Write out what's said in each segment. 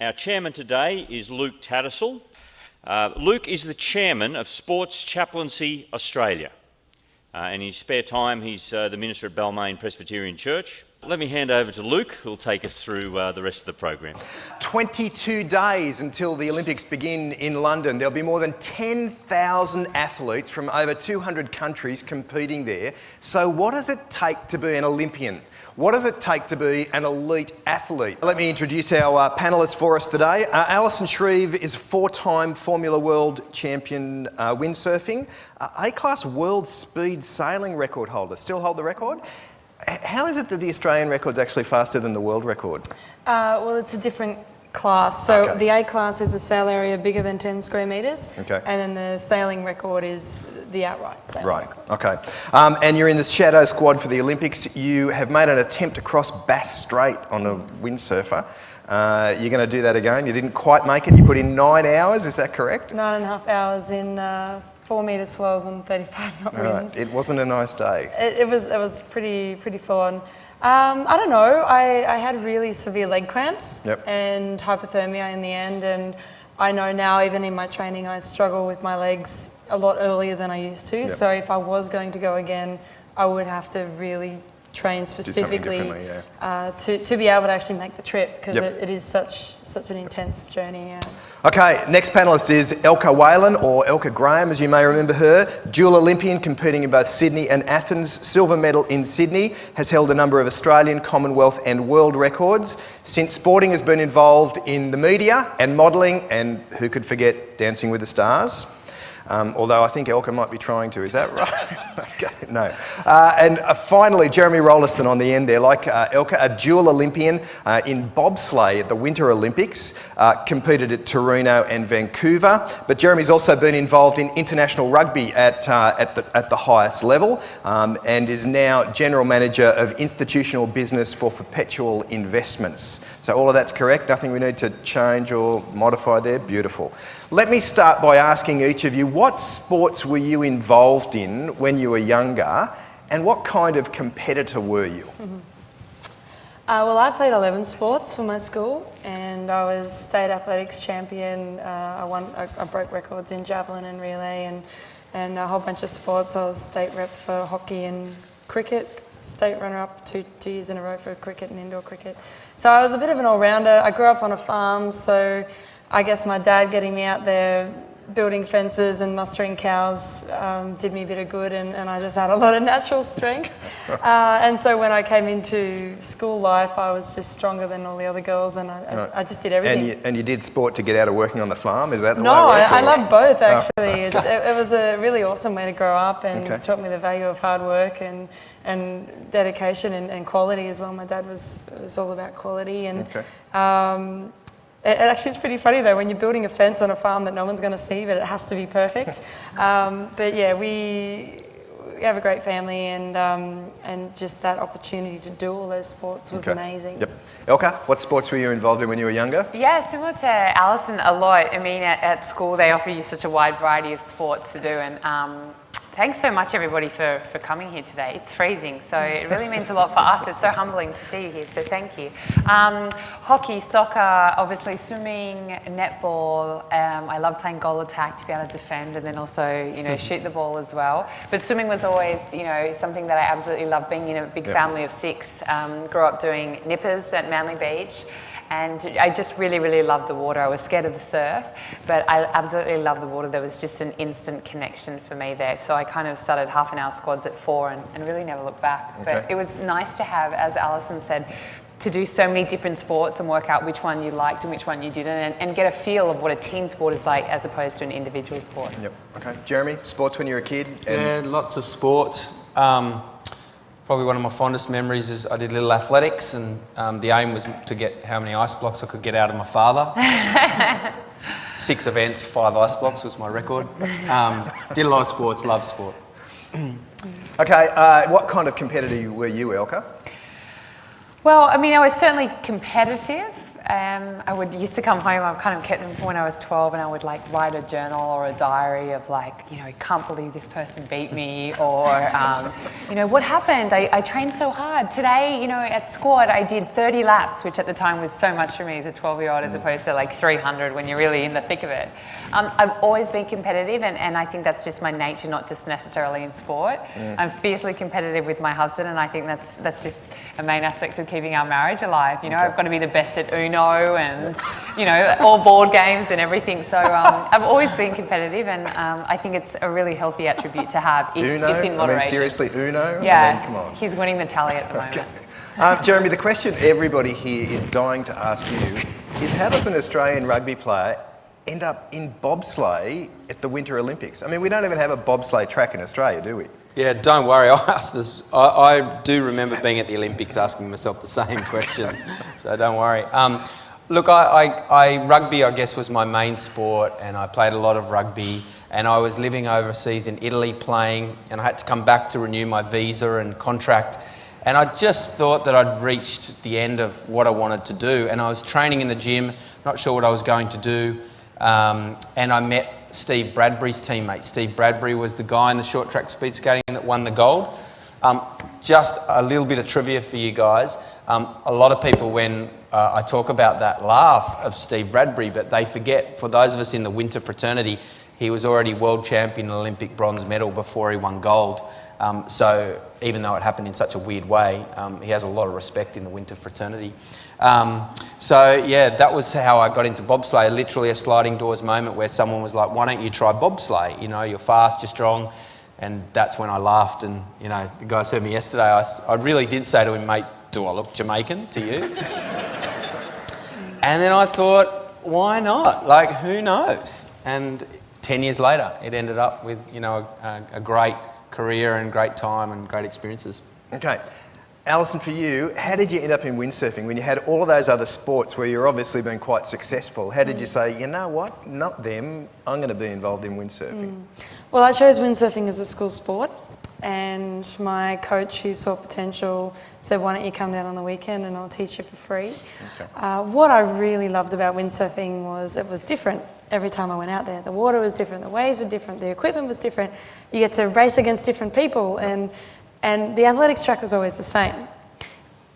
Our chairman today is Luke Tattersall. Luke is the chairman of Sports Chaplaincy Australia. In his spare time, he's the minister at Balmain Presbyterian Church. Let me hand over to Luke, who'll take us through the rest of the program. 22 days until the Olympics begin in London. There'll be more than 10,000 athletes from over 200 countries competing there. So what does it take to be an Olympian? What does it take to be an elite athlete? Let me introduce our panellists for us today. Alison Shrieve is a 4-time Formula World Champion windsurfing, A-class world speed sailing record holder. Still hold the record? How is it that the Australian record's actually faster than the world record? Well, it's a different class. So the A class is a sail area bigger than 10 square metres. Okay. And then the sailing record is the outright sailing record. Okay. And you're in the shadow squad for the Olympics. You have made an attempt to cross Bass Strait on a windsurfer. You're going to do that again. You didn't quite make it. You put in 9 hours, is that correct? 9.5 hours in 4-metre swells and 35 knot winds. It wasn't a nice day. It was pretty full on. I don't know, I had really severe leg cramps and hypothermia in the end, and I know now even in my training I struggle with my legs a lot earlier than I used to, so if I was going to go again I would have to really train specifically to be able to actually make the trip, because it is such an intense journey. Okay, next panellist is Elka Whalan, or Elka Graham as you may remember her, dual Olympian competing in both Sydney and Athens, silver medal in Sydney, has held a number of Australian, Commonwealth and world records. Since sporting has been involved in the media and modelling, and who could forget Dancing with the Stars? Although I think Elka might be trying to, is that right? Okay, no. And finally, Jeremy Rolleston on the end there, like Elka, a dual Olympian in bobsleigh at the Winter Olympics, competed at Torino and Vancouver, but Jeremy's also been involved in international rugby at the highest level, and is now General Manager of Institutional Business for Perpetual Investments. So all of that's correct, nothing we need to change or modify there, beautiful. Let me start by asking each of you, what sports were you involved in when you were younger, and what kind of competitor were you? Well, I played 11 sports for my school, and I was state athletics champion. I broke records in javelin and relay and a whole bunch of sports. I was state rep for hockey and cricket, state runner-up two years in a row for cricket and indoor cricket. So I was a bit of an all-rounder. I grew up on a farm, so I guess my dad getting me out there building fences and mustering cows did me a bit of good, and I just had a lot of natural strength. And so when I came into school life, I was just stronger than all the other girls, and I just did everything. And you did sport to get out of working on the farm? Is that the way No, it worked, I love both actually. It was a really awesome way to grow up, and taught me the value of hard work and dedication and quality as well. My dad was all about quality, and it actually is pretty funny though when you're building a fence on a farm that no one's going to see, but it has to be perfect. But yeah, we have a great family, and just that opportunity to do all those sports was amazing. Yep. Elka, what sports were you involved in when you were younger? Yeah, similar to Allison Alloy. I mean, at school they offer you such a wide variety of sports to do, and thanks so much everybody for coming here today. It's freezing, so it really means a lot for us. It's so humbling to see you here, so thank you. Hockey, soccer, obviously swimming, netball. I love playing goal attack to be able to defend, and then also, shoot the ball as well. But swimming was always, something that I absolutely loved, being in a big family of 6. Grew up doing nippers at Manly Beach. And I just really, really loved the water. I was scared of the surf, but I absolutely loved the water. There was just an instant connection for me there. So I kind of started half-an-hour squads at 4 and really never looked back. But it was nice to have, as Alison said, to do so many different sports and work out which one you liked and which one you didn't, and get a feel of what a team sport is like as opposed to an individual sport. Yep. Okay. Jeremy, sports when you were a kid? Yeah, lots of sports. Probably one of my fondest memories is I did little athletics, and the aim was to get how many ice blocks I could get out of my father. 6 events, 5 ice blocks was my record. Did a lot of sports, loved sport. Okay, what kind of competitor were you, Elka? Well, I mean, I was certainly competitive. I used to come home, I kind of kept them from when I was 12, and I would like write a journal or a diary of like, you know, I can't believe this person beat me, or, you know, what happened? I trained so hard. Today, you know, at squad, I did 30 laps, which at the time was so much for me as a 12-year-old as opposed to like 300 when you're really in the thick of it. I've always been competitive, and I think that's just my nature, not just necessarily in sport. I'm fiercely competitive with my husband, and I think that's just a main aspect of keeping our marriage alive. You know, I've got to be the best at Uno and, you know, all board games and everything. So I've always been competitive, and I think it's a really healthy attribute to have if Uno? it's in moderation. I mean, seriously, Uno? Yeah, I mean, come on. he's winning the tally at the moment. Okay. Jeremy, the question everybody here is dying to ask you is, how does an Australian rugby player end up in bobsleigh at the Winter Olympics? I mean, we don't even have a bobsleigh track in Australia, do we? Yeah, don't worry. I do remember being at the Olympics asking myself the same question, so don't worry. Look, rugby, I guess, was my main sport, and I played a lot of rugby, and I was living overseas in Italy playing, and I had to come back to renew my visa and contract, and I just thought that I'd reached the end of what I wanted to do, and I was training in the gym, not sure what I was going to do, and I met Steve Bradbury's teammate. Steve Bradbury was the guy in the short track speed skating that won the gold. Just a little bit of trivia for you guys. A lot of people, when I talk about that, laugh of Steve Bradbury, but they forget, for those of us in the winter fraternity, he was already world champion and Olympic bronze medal before he won gold. So even though it happened in such a weird way, he has a lot of respect in the winter fraternity. So yeah, that was how I got into bobsleigh, literally a sliding doors moment where someone was like, why don't you try bobsleigh? You know, you're fast, you're strong. And that's when I laughed, and you know, the guys heard me yesterday, I really did say to him, mate, do I look Jamaican to you? And then I thought, why not? Like, who knows? And 10 years later, it ended up with, you know, a great career and great time and great experiences. Okay. Alison, for you, how did you end up in windsurfing when you had all of those other sports where you're obviously been quite successful? How did you say, you know what, not them, I'm going to be involved in windsurfing? Well, I chose windsurfing as a school sport, and my coach, who saw potential, said, why don't you come down on the weekend and I'll teach you for free. Okay. What I really loved about windsurfing was it was different every time I went out there. The water was different, the waves were different, the equipment was different. You get to race against different people, and the athletics track was always the same.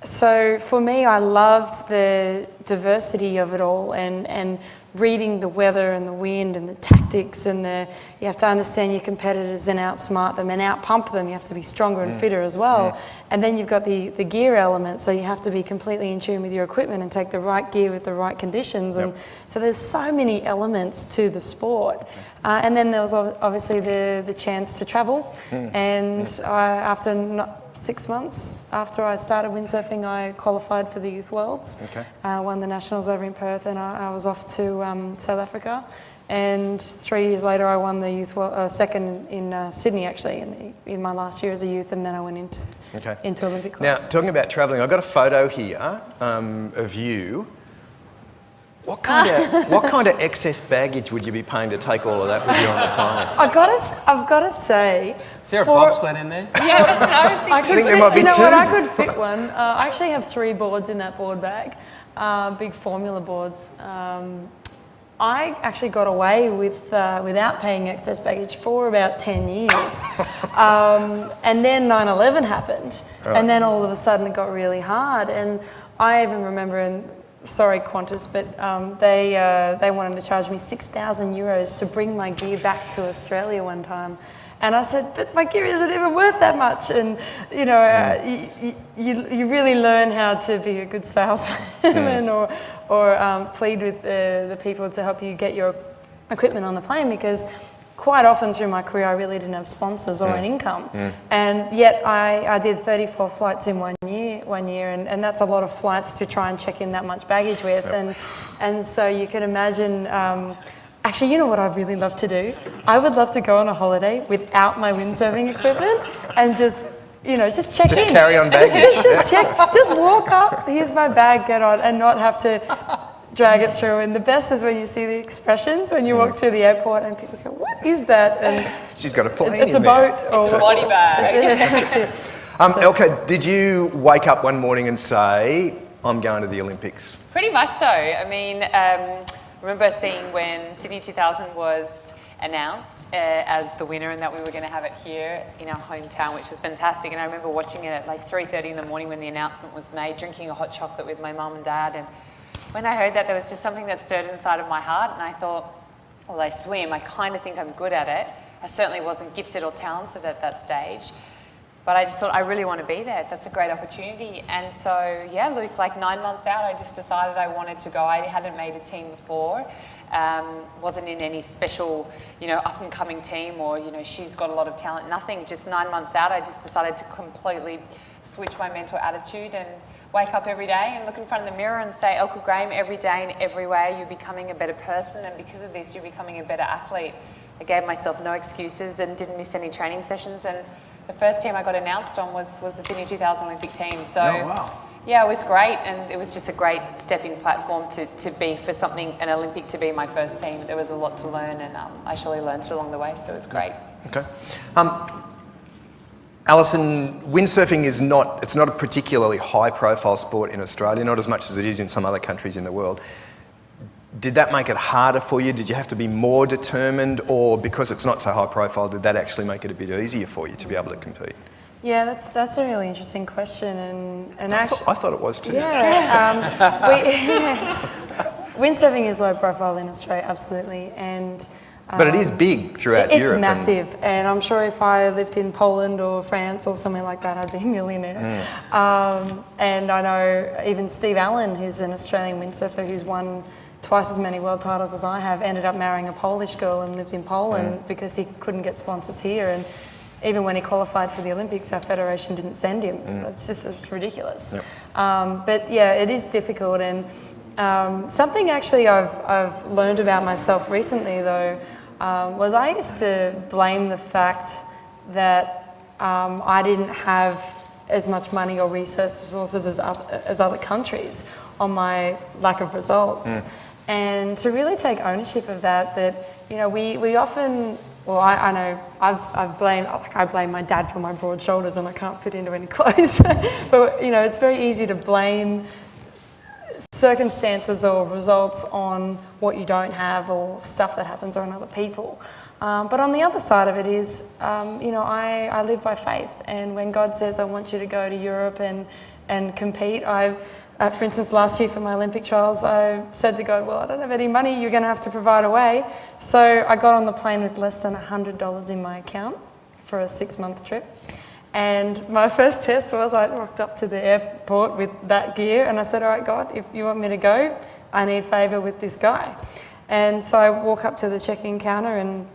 So for me, I loved the diversity of it all, and reading the weather and the wind and the tactics, and you have to understand your competitors and outsmart them and outpump them. You have to be stronger and fitter as well. And then you've got the gear element, so you have to be completely in tune with your equipment and take the right gear with the right conditions. And so there's so many elements to the sport. And then there was obviously the chance to travel. And after 6 months after I started windsurfing, I qualified for the Youth Worlds. Okay. Won the Nationals over in Perth, and I was off to South Africa. And 3 years later, I won the Youth second in Sydney, actually, in my last year as a youth, and then I went into Olympic class. Now, talking about travelling, I've got a photo here of you. What kind of excess baggage would you be paying to take all of that with you on the plane? I've got to say... Is there a bobsled in there? Yeah, that's what I was thinking. I think there might be two. You know what, I could pick one. I actually have 3 boards in that board bag, big formula boards. I actually got away without paying excess baggage for about 10 years. And then 9/11 happened. Right. And then all of a sudden it got really hard. And I even remember, sorry Qantas, but they wanted to charge me €6,000 to bring my gear back to Australia one time. And I said, but my gear isn't even worth that much. And, you know, you really learn how to be a good salesman or plead with the people to help you get your equipment on the plane, because quite often through my career I really didn't have sponsors or an income. And yet I did 34 flights in one year, and that's a lot of flights to try and check in that much baggage with. And so you can imagine... Actually, you know what I'd really love to do? I would love to go on a holiday without my windsurfing equipment and just check in. Just carry on baggage. Just check. Just walk up, here's my bag, get on, and not have to drag it through. And the best is when you see the expressions when you walk through the airport and people go, what is that? And she's got a plane it's a boat. It's a body bag. That's it. Elka, did you wake up one morning and say, I'm going to the Olympics? Pretty much so. I mean, remember seeing when Sydney 2000 was announced as the winner and that we were going to have it here in our hometown, which was fantastic. And I remember watching it at like 3:30 in the morning when the announcement was made, drinking a hot chocolate with my mum and dad. And when I heard that, there was just something that stirred inside of my heart. And I thought, well, I swim. I kind of think I'm good at it. I certainly wasn't gifted or talented at that stage. But I just thought, I really want to be there. That's a great opportunity. And so, yeah, Luke, like 9 months out, I just decided I wanted to go. I hadn't made a team before. Wasn't in any special, up-and-coming team or, she's got a lot of talent. Nothing. Just 9 months out, I just decided to completely switch my mental attitude and wake up every day and look in front of the mirror and say, Elka Graham, every day in every way, you're becoming a better person. And because of this, you're becoming a better athlete. I gave myself no excuses and didn't miss any training sessions. And the first team I got announced on was the Sydney 2000 Olympic team. So, oh, wow. Yeah, it was great, and it was just a great stepping platform to be for something, an Olympic, to be my first team. There was a lot to learn, and I surely learned along the way, so it was great. Okay. Alison, windsurfing it's not a particularly high-profile sport in Australia, not as much as it is in some other countries in the world. Did that make it harder for you? Did you have to be more determined, or because it's not so high profile, did that actually make it a bit easier for you to be able to compete? Yeah, that's a really interesting question, and actually, I thought it was too. Yeah, windsurfing is low profile in Australia, absolutely, and but it is big throughout Europe. It's massive, and I'm sure if I lived in Poland or France or somewhere like that, I'd be a millionaire. And I know even Steve Allen, who's an Australian windsurfer who's won twice as many world titles as I have, ended up marrying a Polish girl and lived in Poland because he couldn't get sponsors here. And even when he qualified for the Olympics, our federation didn't send him. It's ridiculous. Yep. But yeah, it is difficult. And something actually I've learned about myself recently, though, was I used to blame the fact that I didn't have as much money or resources as other countries on my lack of results. And to really take ownership of that we often, well, I know I blame my dad for my broad shoulders and I can't fit into any clothes. But it's very easy to blame circumstances or results on what you don't have or stuff that happens on other people. But on the other side of it is, I live by faith, and when God says I want you to go to Europe and compete, for instance, last year for my Olympic trials, I said to God, well, I don't have any money, you're going to have to provide a way. So I got on the plane with less than $100 in my account for a 6-month trip. And my first test was I rocked up to the airport with that gear and I said, all right, God, if you want me to go, I need favour with this guy. And so I walk up to the check-in counter and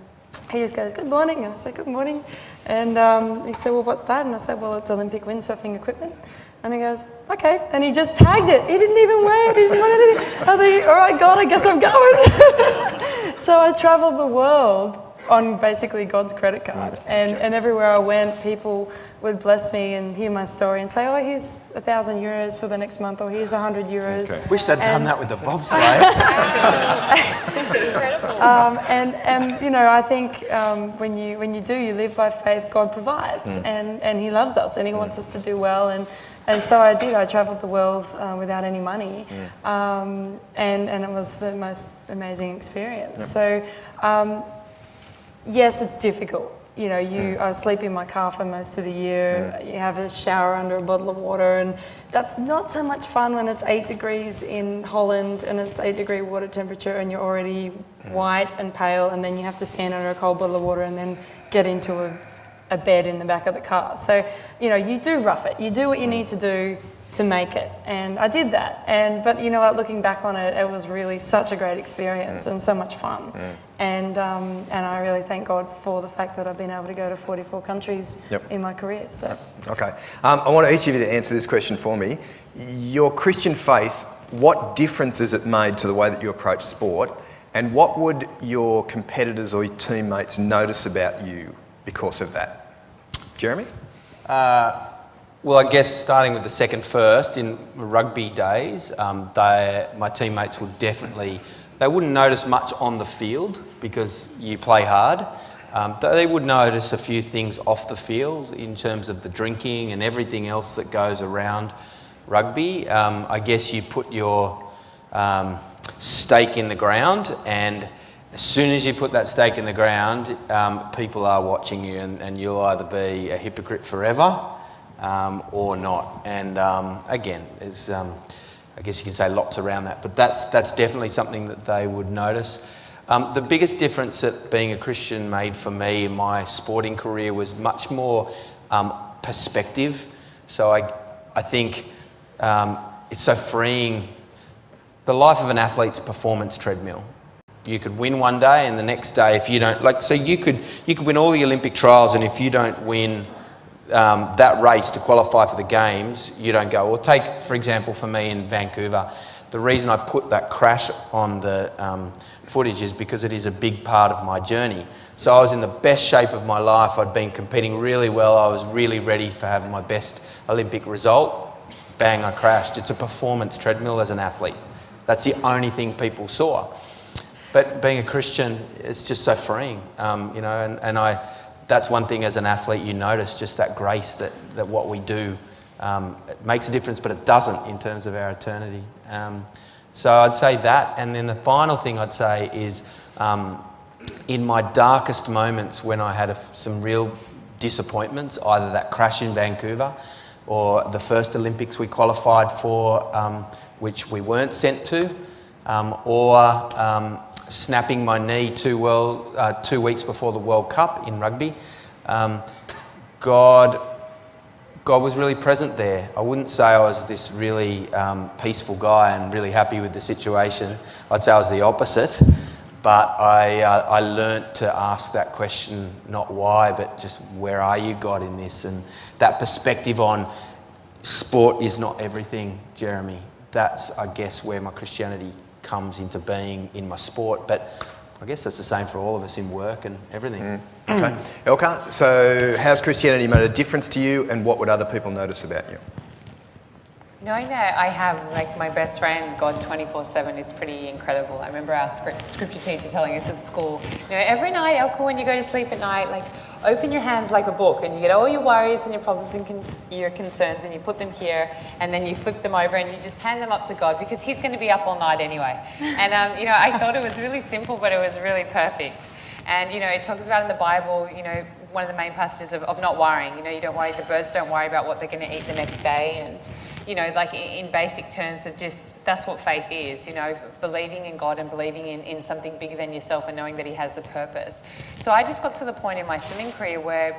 he just goes, good morning. And I said, good morning. And he said, well, what's that? And I said, well, it's Olympic windsurfing equipment. And he goes, okay. And he just tagged it. He didn't even weigh it. He didn't want anything. I think, all right, God, I guess I'm going. So I travelled the world on basically God's credit card. And everywhere I went, people would bless me and hear my story and say, oh, here's €1,000 for the next month, or here's €100. Okay. Wish they'd done that with the bobsleigh. I think when you do, you live by faith, God provides, and He loves us and He wants us to do well. And so I did. I travelled the world without any money, and it was the most amazing experience. So, yes, it's difficult. I sleep in my car for most of the year. You have a shower under a bottle of water, and that's not so much fun when it's 8 degrees in Holland and it's 8-degree water temperature and you're already white and pale, and then you have to stand under a cold bottle of water and then get into a bed in the back of the car. So, you do rough it. You do what you need to do to make it. And I did that. But looking back on it, it was really such a great experience and so much fun. And I really thank God for the fact that I've been able to go to 44 countries in my career. So. Okay. I want each of you to answer this question for me. Your Christian faith, what difference has it made to the way that you approach sport? And what would your competitors or your teammates notice about you because of that? Jeremy? Well, I guess starting with the second first, in rugby days, my teammates would they wouldn't notice much on the field because you play hard. They would notice a few things off the field in terms of the drinking and everything else that goes around rugby. I guess you put your stake in the ground, and as soon as you put that stake in the ground, people are watching you, and you'll either be a hypocrite forever or not. And again, there's, I guess you can say lots around that, but that's definitely something that they would notice. The biggest difference that being a Christian made for me in my sporting career was much more perspective. So I think it's so freeing. The life of an athlete's performance treadmill. You could win one day, and the next day, if you don't, like, so you could win all the Olympic trials, and if you don't win that race to qualify for the games, you don't go. Or take, for example, for me in Vancouver, the reason I put that crash on the footage is because it is a big part of my journey. So I was in the best shape of my life. I'd been competing really well. I was really ready for having my best Olympic result. Bang, I crashed. It's a performance treadmill as an athlete. That's the only thing people saw. But being a Christian, it's just so freeing, you know, and that's one thing as an athlete you notice, just that grace that what we do, it makes a difference, but it doesn't in terms of our eternity. So I'd say that, and then the final thing I'd say is in my darkest moments when I had some real disappointments, either that crash in Vancouver or the first Olympics we qualified for, which we weren't sent to, or snapping my knee 2 weeks before the World Cup in rugby. God was really present there. I wouldn't say I was this really peaceful guy and really happy with the situation. I'd say I was the opposite, but I learnt to ask that question, not why, but just where are you, God, in this? And that perspective on sport is not everything, Jeremy. That's, I guess, where my Christianity comes into being in my sport, but I guess that's the same for all of us in work and everything. Okay. Elka, so how's Christianity made a difference to you, and what would other people notice about you? Knowing that I have, like, my best friend, God 24/7 is pretty incredible. I remember our scripture teacher telling us at school, you know, every night, Elka, when you go to sleep at night, like, open your hands like a book, and you get all your worries and your problems and your concerns, and you put them here, and then you flip them over and you just hand them up to God, because he's going to be up all night anyway. And, you know, I thought it was really simple, but it was really perfect. And, you know, it talks about in the Bible, you know, one of the main passages of not worrying. You know, you don't worry, the birds don't worry about what they're going to eat the next day. And, you know, like in basic terms of just, that's what faith is, you know, believing in God and believing in something bigger than yourself and knowing that he has a purpose. So I just got to the point in my swimming career where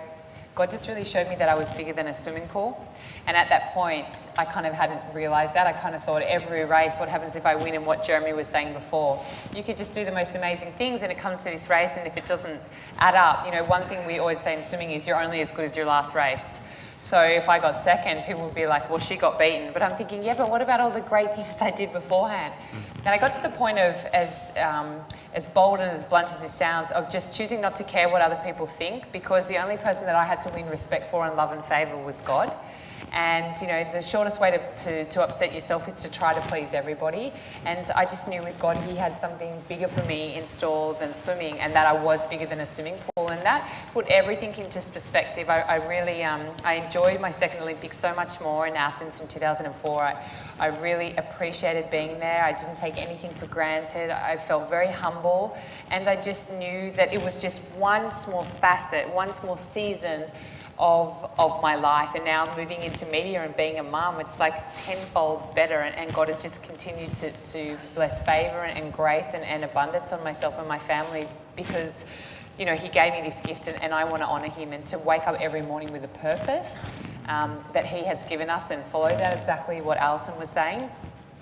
God just really showed me that I was bigger than a swimming pool. And at that point, I kind of hadn't realised that. I kind of thought every race, what happens if I win? And what Jeremy was saying before, you could just do the most amazing things and it comes to this race, and if it doesn't add up, you know, one thing we always say in swimming is you're only as good as your last race. So if I got second, people would be like, well, she got beaten. But I'm thinking, yeah, but what about all the great things I did beforehand? And I got to the point of, as bold and as blunt as this sounds, of just choosing not to care what other people think, because the only person that I had to win respect for and love and favour was God. And, you know, the shortest way to upset yourself is to try to please everybody. And I just knew with God he had something bigger for me in store than swimming, and that I was bigger than a swimming pool. And that put everything into perspective. I really I enjoyed my second Olympics so much more in Athens in 2004. I really appreciated being there. I didn't take anything for granted. I felt very humble, and I just knew that it was just one small facet, one small season of my life. And now moving into media and being a mum, it's like tenfold better, and God has just continued to bless favour and grace and abundance on myself and my family, because, you know, he gave me this gift, and I want to honour him, and to wake up every morning with a purpose that he has given us, and follow that, exactly what Alison was saying.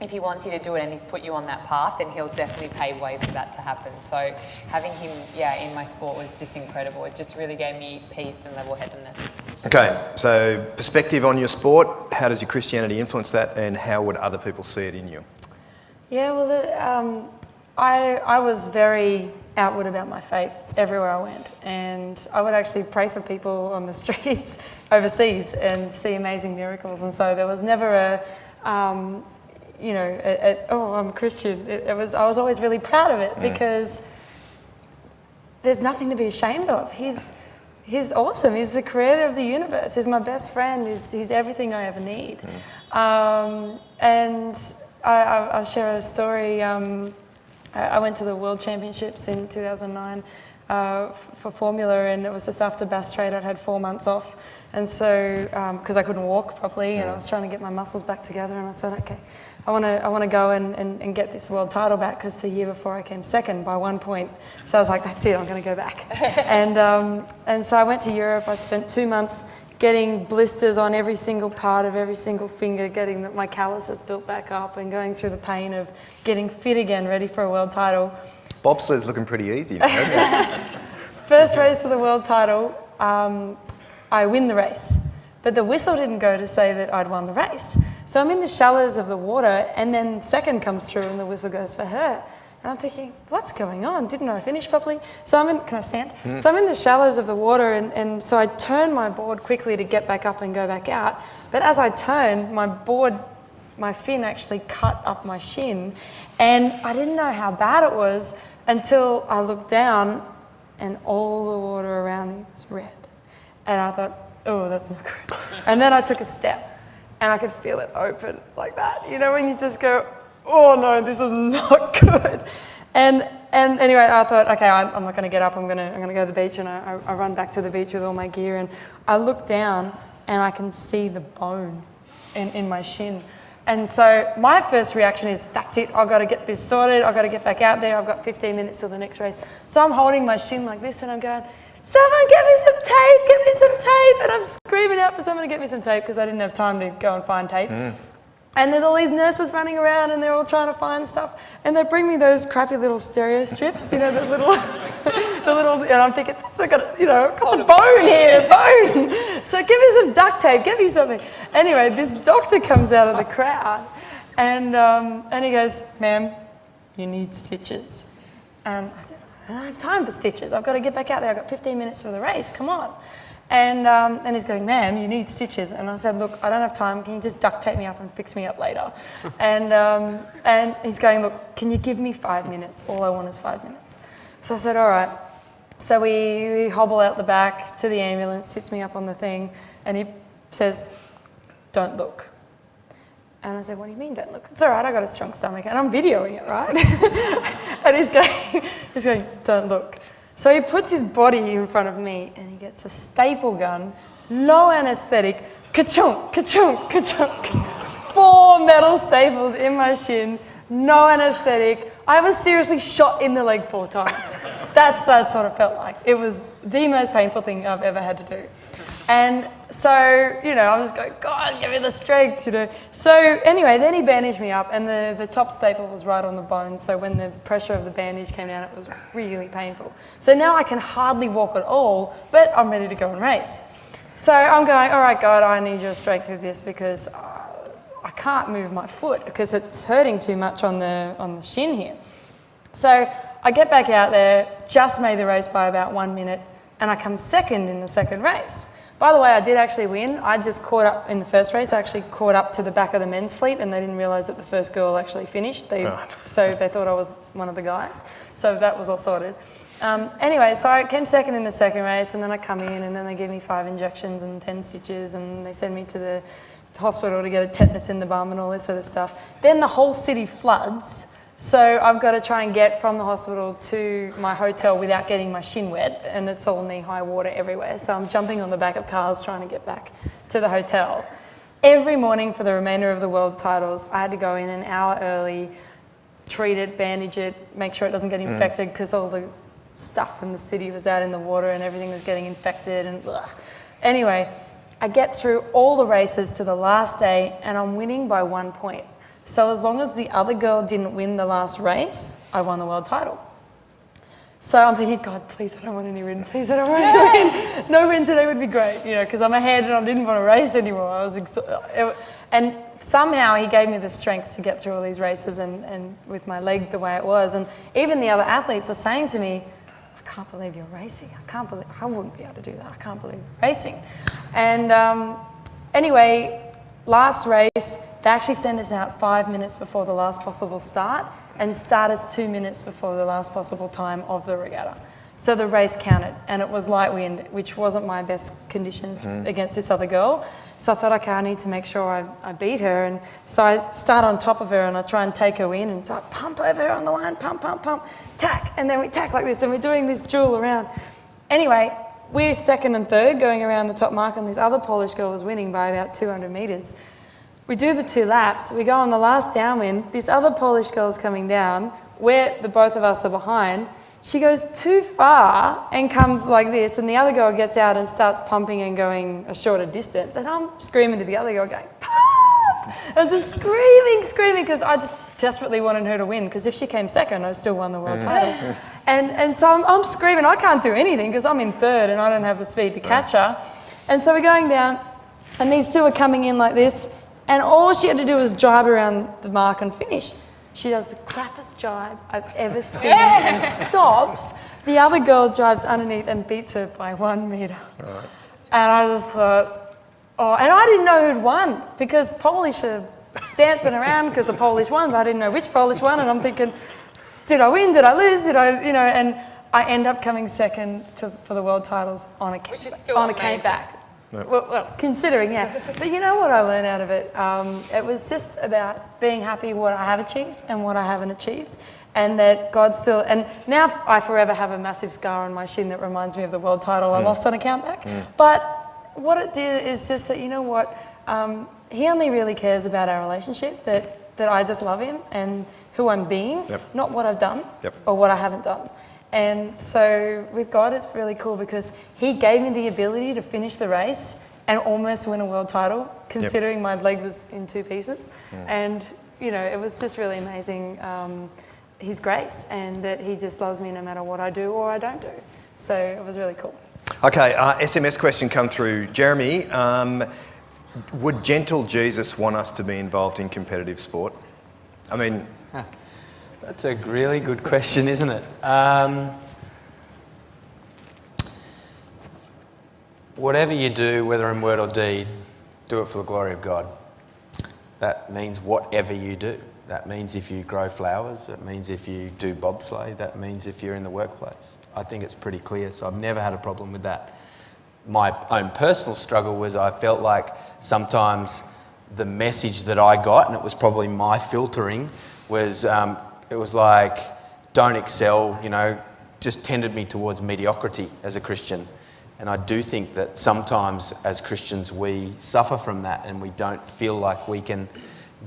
If he wants you to do it and he's put you on that path, then he'll definitely pave way for that to happen. So having him, in my sport was just incredible. It just really gave me peace and level-headedness. Okay, so perspective on your sport, how does your Christianity influence that, and how would other people see it in you? Yeah, well, I was very outward about my faith everywhere I went, and I would actually pray for people on the streets overseas and see amazing miracles. And so there was never a oh, I'm Christian. I was always really proud of it, because there's nothing to be ashamed of. He's He's awesome. He's the creator of the universe. He's my best friend. He's everything I ever need. And I'll share a story. I went to the World Championships in 2009 for Formula, and it was just after Bass Strait. I'd had 4 months off. And so, because I couldn't walk properly, and I was trying to get my muscles back together, and I said, okay, I want to go and get this world title back, because the year before I came second by 1 point. So I was like, that's it, I'm going to go back. And so I went to Europe. I spent 2 months getting blisters on every single part of every single finger, getting my calluses built back up, and going through the pain of getting fit again, ready for a world title. Bobsled's looking pretty easy, isn't it? First race of the world title, I win the race, but the whistle didn't go to say that I'd won the race. So I'm in the shallows of the water, and then second comes through and the whistle goes for her. And I'm thinking, what's going on? Didn't I finish properly? So can I stand? So I'm in the shallows of the water, and so I turn my board quickly to get back up and go back out. But as I turned, my fin actually cut up my shin, and I didn't know how bad it was until I looked down and all the water around me was red. And I thought, oh, that's not good. And then I took a step, and I could feel it open like that. You know, when you just go, oh no, this is not good. And anyway, I thought, okay, I'm not going to get up. I'm going to go to the beach, and I run back to the beach with all my gear, and I look down, and I can see the bone in my shin. And so my first reaction is, that's it, I've got to get this sorted, I've got to get back out there, I've got 15 minutes till the next race. So I'm holding my shin like this, and I'm going, someone get me some tape, get me some tape. And I'm screaming out for someone to get me some tape, because I didn't have time to go and find tape. And there's all these nurses running around, and they're all trying to find stuff. And they bring me those crappy little stereo strips, you know, the little, and I'm thinking, that's not gonna, you know, I've got the bone here, bone. So give me some duct tape, give me something. Anyway, this doctor comes out of the crowd, and he goes, ma'am, you need stitches. And I said, I don't have time for stitches. I've got to get back out there. I've got 15 minutes for the race. Come on. And he's going, ma'am, you need stitches. And I said, look, I don't have time. Can you just duct tape me up and fix me up later? And he's going, look, can you give me 5 minutes? All I want is 5 minutes. So I said, all right. So we hobble out the back to the ambulance, sits me up on the thing, and he says, don't look. And I said, what do you mean don't look? It's all right, I got a strong stomach, and I'm videoing it, right? And he's going, don't look. So he puts his body in front of me, and he gets a staple gun, no anaesthetic, ka-chunk, ka-chunk, ka-chunk, 4 metal staples in my shin, no anaesthetic. I was seriously shot in the leg 4 times. That's what it felt like. It was the most painful thing I've ever had to do. And so, you know, I was going, God, give me the strength, you know. So anyway, then he bandaged me up, and the top staple was right on the bone. So when the pressure of the bandage came down, it was really painful. So now I can hardly walk at all, but I'm ready to go and race. So I'm going, all right, God, I need your strength with this, because I can't move my foot because it's hurting too much on the shin here. So I get back out there, just made the race by about 1 minute, and I come second in the second race. By the way, I did actually win. I just caught up in the first race. I actually caught up to the back of the men's fleet, and they didn't realise that the first girl actually finished. So they thought I was one of the guys. So that was all sorted. Anyway, so I came second in the second race, and then I come in, and then they give me 5 injections and 10 stitches, and they send me to the hospital to get a tetanus in the bum and all this sort of stuff. Then the whole city floods. So I've got to try and get from the hospital to my hotel without getting my shin wet, and it's all knee-high water everywhere. So I'm jumping on the back of cars trying to get back to the hotel. Every morning for the remainder of the world titles, I had to go in an hour early, treat it, bandage it, make sure it doesn't get infected, because all the stuff from the city was out in the water and everything was getting infected. And ugh. Anyway, I get through all the races to the last day, and I'm winning by 1 point. So as long as the other girl didn't win the last race, I won the world title. So I'm thinking, God, please, I don't want any win. Please, I don't want any win. No win today would be great, you know, because I'm ahead and I didn't want to race anymore. And somehow he gave me the strength to get through all these races, and with my leg the way it was. And even the other athletes were saying to me, I can't believe you're racing. I wouldn't be able to do that. I can't believe you're racing. And anyway, last race, they actually send us out 5 minutes before the last possible start, and start us 2 minutes before the last possible time of the regatta. So the race counted, and it was light wind, which wasn't my best conditions against this other girl. So I thought, okay, I need to make sure I beat her. And so I start on top of her and I try and take her in. And so I pump over her on the line, pump, pump, pump, tack. And then we tack like this, and we're doing this duel around. Anyway, we're second and third going around the top mark, and this other Polish girl was winning by about 200 metres. We do the 2 laps, we go on the last downwind, this other Polish girl's coming down, where the both of us are behind. She goes too far and comes like this, and the other girl gets out and starts pumping and going a shorter distance. And I'm screaming to the other girl going, "Pump!" I'm just screaming, because I just desperately wanted her to win, because if she came second, I still won the world title. And so I'm screaming, I can't do anything because I'm in third and I don't have the speed to catch her. And so we're going down, and these two are coming in like this, and all she had to do was drive around the mark and finish. She does the crappiest jibe I've ever seen and stops. The other girl drives underneath and beats her by 1 metre. Right. And I just thought, oh, and I didn't know who'd won, because Polish are dancing around because the Polish won, but I didn't know which Polish won. And I'm thinking, did I win? Did I lose? Did I, and I end up coming second for the world titles on a cane back. Yep. Well, considering, yeah. But you know what I learned out of it? It was just about being happy what I have achieved and what I haven't achieved. And that God still, and now I forever have a massive scar on my shin that reminds me of the world title I lost on a countback. But what it did is just that, you know what, He only really cares about our relationship, that I just love Him and who I'm being, not what I've done or what I haven't done. And so with God, it's really cool because He gave me the ability to finish the race and almost win a world title, considering my leg was in 2 pieces. And, it was just really amazing, His grace, and that He just loves me no matter what I do or I don't do. So it was really cool. Okay, SMS question come through. Jeremy, would gentle Jesus want us to be involved in competitive sport? I mean... That's a really good question, isn't it? Whatever you do, whether in word or deed, do it for the glory of God. That means whatever you do. That means if you grow flowers, that means if you do bobsleigh, that means if you're in the workplace. I think it's pretty clear, so I've never had a problem with that. My own personal struggle was I felt like sometimes the message that I got, and it was probably my filtering, was it was like, don't excel, just tended me towards mediocrity as a Christian. And I do think that sometimes as Christians we suffer from that and we don't feel like we can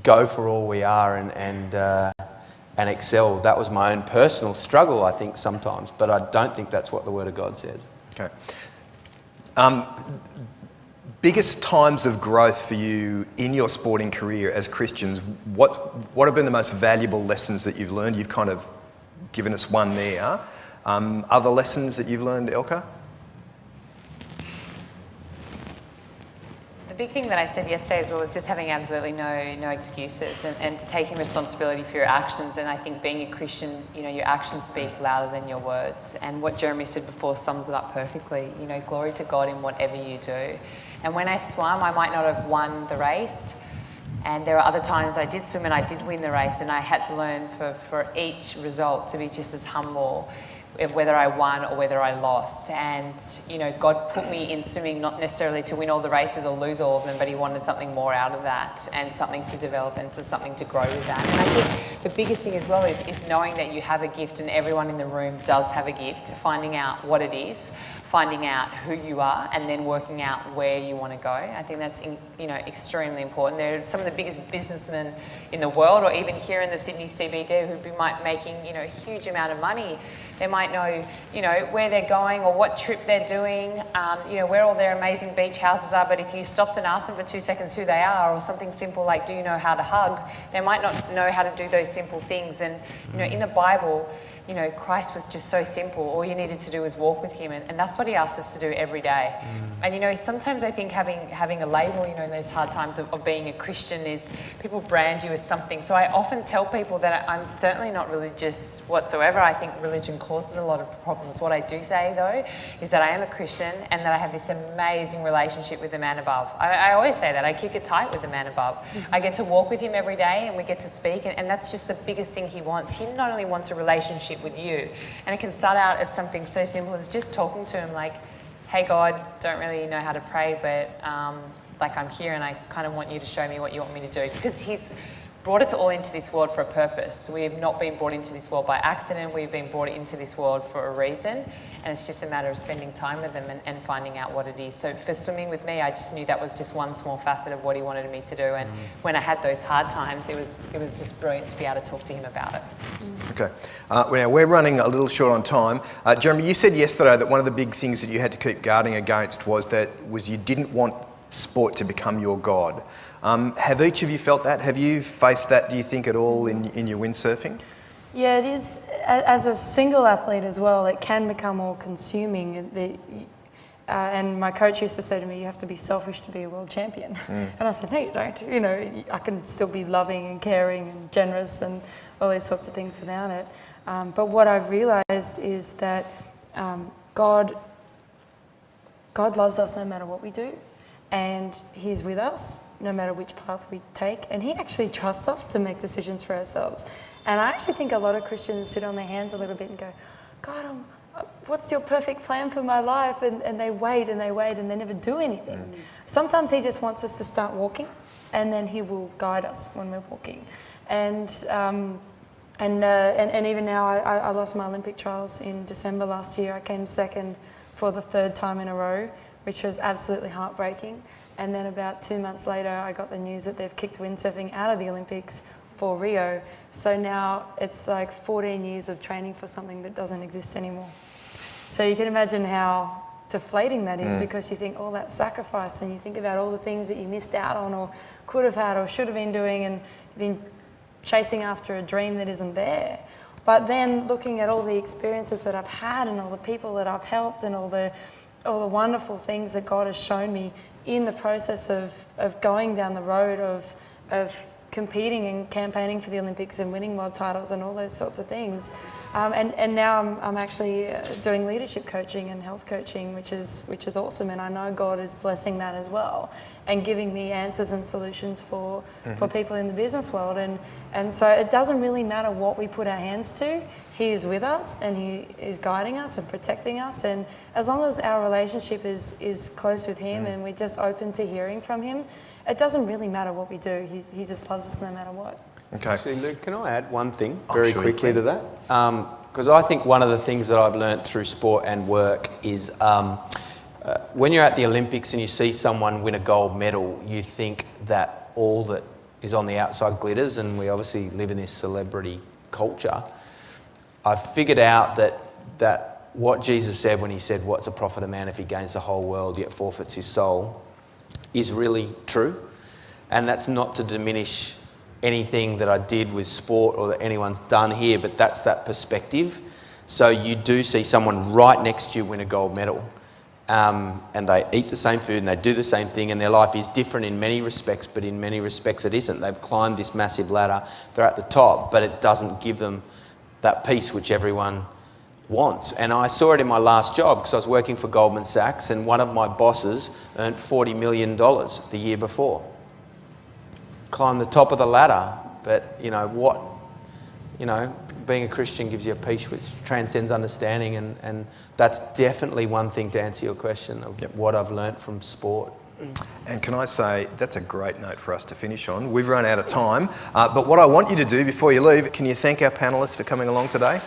go for all we are and excel. That was my own personal struggle, I think, sometimes, but I don't think that's what the Word of God says. Okay. Biggest times of growth for you in your sporting career as Christians, what have been the most valuable lessons that you've learned? You've kind of given us one there. Other lessons that you've learned, Elka? The big thing that I said yesterday as well was just having absolutely no excuses and taking responsibility for your actions. And I think being a Christian, your actions speak louder than your words. And what Jeremy said before sums it up perfectly. Glory to God in whatever you do. And when I swam, I might not have won the race. And there are other times I did swim and I did win the race, and I had to learn for each result to be just as humble, whether I won or whether I lost. And, God put me in swimming not necessarily to win all the races or lose all of them, but He wanted something more out of that and something to develop and something to grow with that. And I think the biggest thing as well is knowing that you have a gift, and everyone in the room does have a gift, finding out what it is, finding out who you are, and then working out where you want to go. I think that's extremely important. They're some of the biggest businessmen in the world, or even here in the Sydney CBD, who might be making a huge amount of money. They might know where they're going or what trip they're doing, where all their amazing beach houses are. But if you stopped and asked them for 2 seconds who they are, or something simple like, do you know how to hug? They might not know how to do those simple things. And in the Bible, Christ was just so simple. All you needed to do was walk with Him, and that's what He asks us to do every day. And sometimes I think having a label, in those hard times of being a Christian, is people brand you as something. So I often tell people that I'm certainly not religious whatsoever. I think religion causes a lot of problems. What I do say, though, is that I am a Christian and that I have this amazing relationship with the man above. I always say that. I kick it tight with the man above. I get to walk with Him every day, and we get to speak, and that's just the biggest thing He wants. He not only wants a relationship relationship with you. And it can start out as something so simple as just talking to him like, hey God, don't really know how to pray, but like I'm here and I kind of want you to show me what you want me to do. Because he's brought us all into this world for a purpose. We have not been brought into this world by accident. We've been brought into this world for a reason. And it's just a matter of spending time with them and finding out what it is. So for swimming with me, I just knew that was just one small facet of what he wanted me to do. And when I had those hard times, it was just brilliant to be able to talk to him about it. Okay. Now we're running a little short on time. Jeremy, you said yesterday that one of the big things that you had to keep guarding against was you didn't want sport to become your God. Have each of you felt that? Have you faced that, do you think, at all in your windsurfing? Yeah, it is. As a single athlete as well, it can become all consuming. And my coach used to say to me, you have to be selfish to be a world champion. And I said, no, you don't. You know, I can still be loving and caring and generous and all these sorts of things without it. But what I've realised is that God loves us no matter what we do. And he's with us no matter which path we take, and he actually trusts us to make decisions for ourselves. And I actually think a lot of Christians sit on their hands a little bit and go, God, what's your perfect plan for my life? And they wait and they wait and they never do anything. Sometimes he just wants us to start walking, and then he will guide us when we're walking. And even now, I lost my Olympic trials in December last year. I came second for the third time in a row, which was absolutely heartbreaking. And then about 2 months later, I got the news that they've kicked windsurfing out of the Olympics for Rio. So now it's like 14 years of training for something that doesn't exist anymore. So you can imagine how deflating that is, because you think all that sacrifice and you think about all the things that you missed out on or could have had or should have been doing, and been chasing after a dream that isn't there. But then looking at all the experiences that I've had and all the people that I've helped and all the wonderful things that God has shown me in the process of going down the road of competing and campaigning for the Olympics and winning world titles and all those sorts of things. And now I'm actually doing leadership coaching and health coaching, which is awesome. And I know God is blessing that as well and giving me answers and solutions for people in the business world. And so it doesn't really matter what we put our hands to. He is with us and he is guiding us and protecting us. And as long as our relationship is close with him and we're just open to hearing from him, it doesn't really matter what we do. He just loves us no matter what. Okay. Actually, Luke, can I add one thing very quickly to that? Because I think one of the things that I've learnt through sport and work is when you're at the Olympics and you see someone win a gold medal, you think that all that is on the outside glitters, and we obviously live in this celebrity culture. I've figured out that what Jesus said when he said, what's a profit a man if he gains the whole world yet forfeits his soul, is really true. And that's not to diminish anything that I did with sport or that anyone's done here, but that's that perspective. So you do see someone right next to you win a gold medal, and they eat the same food and they do the same thing, and their life is different in many respects, but in many respects it isn't. They've climbed this massive ladder, they're at the top, but it doesn't give them that peace which everyone wants. And I saw it in my last job because I was working for Goldman Sachs, and one of my bosses earned $40 million the year before. Climbed the top of the ladder, but being a Christian gives you a peace which transcends understanding, and that's definitely one thing to answer your question of what I've learnt from sport. And can I say, that's a great note for us to finish on. We've run out of time, but what I want you to do before you leave, can you thank our panellists for coming along today?